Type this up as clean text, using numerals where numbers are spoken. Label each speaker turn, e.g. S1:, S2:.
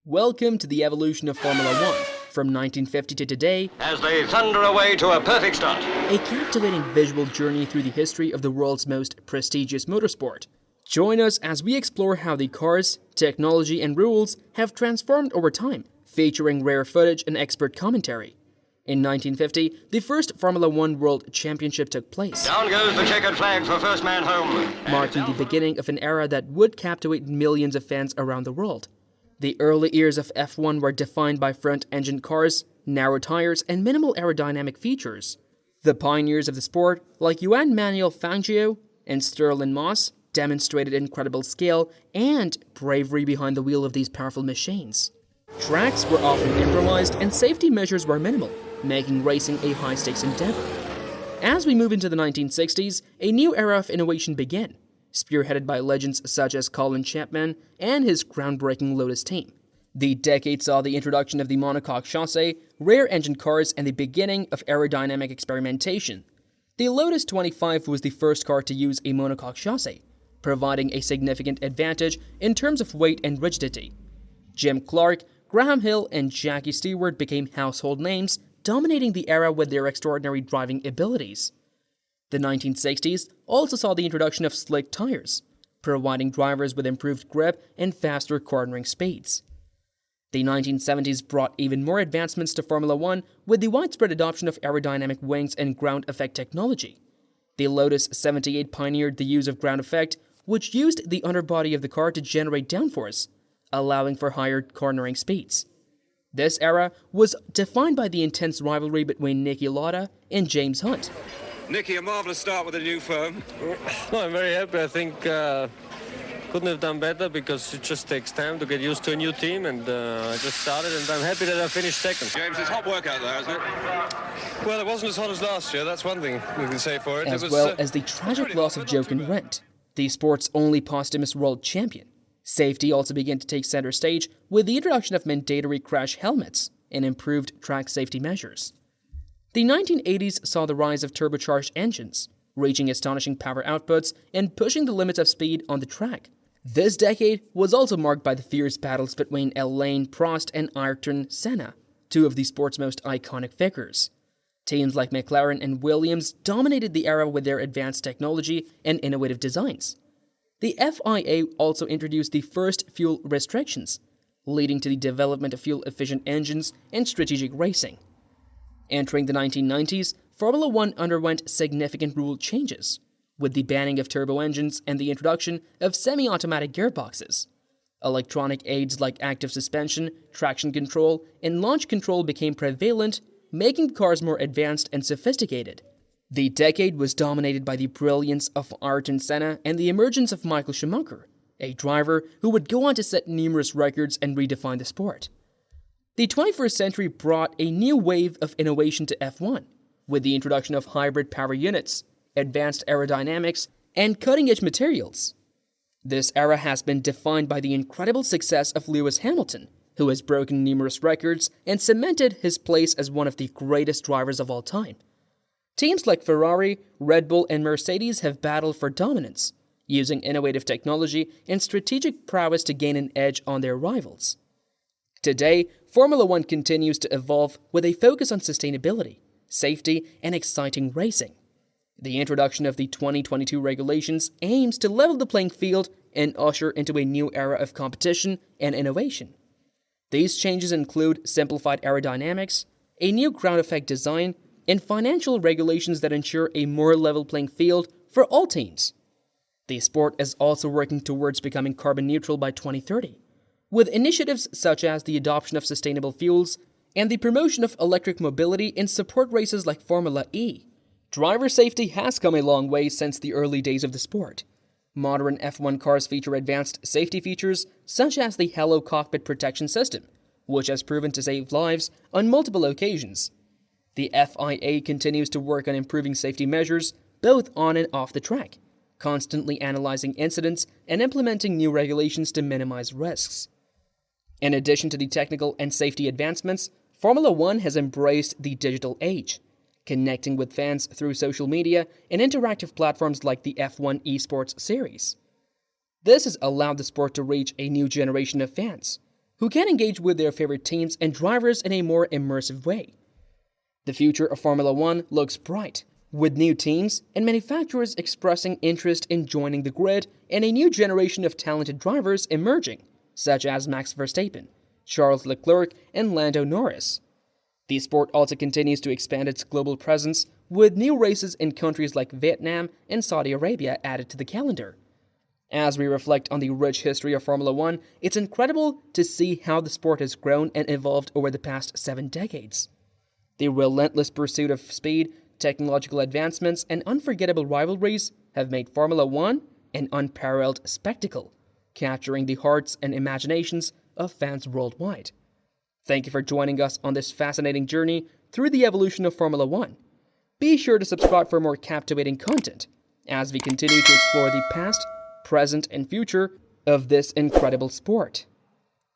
S1: Welcome to the evolution of Formula One, from 1950 to today,
S2: as they thunder away to a perfect start.
S1: A captivating visual journey through the history of the world's most prestigious motorsport. Join us as we explore how the cars, technology, and rules have transformed over time, featuring rare footage and expert commentary. In 1950, the first Formula One World Championship took place.
S2: Down goes the checkered flag for first man home,
S1: marking the beginning of an era that would captivate millions of fans around the world. The early years of F1 were defined by front-engine cars, narrow tires, and minimal aerodynamic features. The pioneers of the sport, like Juan Manuel Fangio and Stirling Moss, demonstrated incredible skill and bravery behind the wheel of these powerful machines. Tracks were often improvised and safety measures were minimal, making racing a high-stakes endeavor. As we move into the 1960s, a new era of innovation began, spearheaded by legends such as Colin Chapman and his groundbreaking Lotus team. The decade saw the introduction of the monocoque chassis, rear-engine cars, and the beginning of aerodynamic experimentation. The Lotus 25 was the first car to use a monocoque chassis, providing a significant advantage in terms of weight and rigidity. Jim Clark, Graham Hill, and Jackie Stewart became household names, dominating the era with their extraordinary driving abilities. The 1960s also saw the introduction of slick tires, providing drivers with improved grip and faster cornering speeds. The 1970s brought even more advancements to Formula One with the widespread adoption of aerodynamic wings and ground effect technology. The Lotus 78 pioneered the use of ground effect, which used the underbody of the car to generate downforce, allowing for higher cornering speeds. This era was defined by the intense rivalry between Niki Lauda and James Hunt.
S3: Nicky, a marvellous start with a new firm.
S4: Well, I'm very happy. I think couldn't have done better because it just takes time to get used to a new team, and I just started, and I'm happy that I finished second.
S3: James, it's hot work out there, isn't it?
S4: Well, it wasn't as hot as last year. That's one thing we can say for it.
S1: As
S4: it was,
S1: well as the tragic loss of Jochen Rindt, the sport's only posthumous world champion. Safety also began to take center stage with the introduction of mandatory crash helmets and improved track safety measures. The 1980s saw the rise of turbocharged engines, reaching astonishing power outputs and pushing the limits of speed on the track. This decade was also marked by the fierce battles between Alain Prost and Ayrton Senna, two of the sport's most iconic figures. Teams like McLaren and Williams dominated the era with their advanced technology and innovative designs. The FIA also introduced the first fuel restrictions, leading to the development of fuel-efficient engines and strategic racing. Entering the 1990s, Formula One underwent significant rule changes, with the banning of turbo engines and the introduction of semi-automatic gearboxes. Electronic aids like active suspension, traction control, and launch control became prevalent, making cars more advanced and sophisticated. The decade was dominated by the brilliance of Ayrton Senna and the emergence of Michael Schumacher, a driver who would go on to set numerous records and redefine the sport. The 21st century brought a new wave of innovation to F1, with the introduction of hybrid power units, advanced aerodynamics, and cutting-edge materials. This era has been defined by the incredible success of Lewis Hamilton, who has broken numerous records and cemented his place as one of the greatest drivers of all time. Teams like Ferrari, Red Bull, and Mercedes have battled for dominance, using innovative technology and strategic prowess to gain an edge on their rivals. Today, Formula One continues to evolve with a focus on sustainability, safety, and exciting racing. The introduction of the 2022 regulations aims to level the playing field and usher into a new era of competition and innovation. These changes include simplified aerodynamics, a new ground effect design, and financial regulations that ensure a more level playing field for all teams. The sport is also working towards becoming carbon neutral by 2030. With initiatives such as the adoption of sustainable fuels and the promotion of electric mobility in support races like Formula E. Driver safety has come a long way since the early days of the sport. Modern F1 cars feature advanced safety features such as the Halo Cockpit Protection System, which has proven to save lives on multiple occasions. The FIA continues to work on improving safety measures both on and off the track, constantly analyzing incidents and implementing new regulations to minimize risks. In addition to the technical and safety advancements, Formula One has embraced the digital age, connecting with fans through social media and interactive platforms like the F1 Esports series. This has allowed the sport to reach a new generation of fans, who can engage with their favorite teams and drivers in a more immersive way. The future of Formula One looks bright, with new teams and manufacturers expressing interest in joining the grid and a new generation of talented drivers emerging, such as Max Verstappen, Charles Leclerc, and Lando Norris. The sport also continues to expand its global presence, with new races in countries like Vietnam and Saudi Arabia added to the calendar. As we reflect on the rich history of Formula One, it's incredible to see how the sport has grown and evolved over the past 7 decades. The relentless pursuit of speed, technological advancements, and unforgettable rivalries have made Formula One an unparalleled spectacle, capturing the hearts and imaginations of fans worldwide. Thank you for joining us on this fascinating journey through the evolution of Formula One. Be sure to subscribe for more captivating content as we continue to explore the past, present, and future of this incredible sport.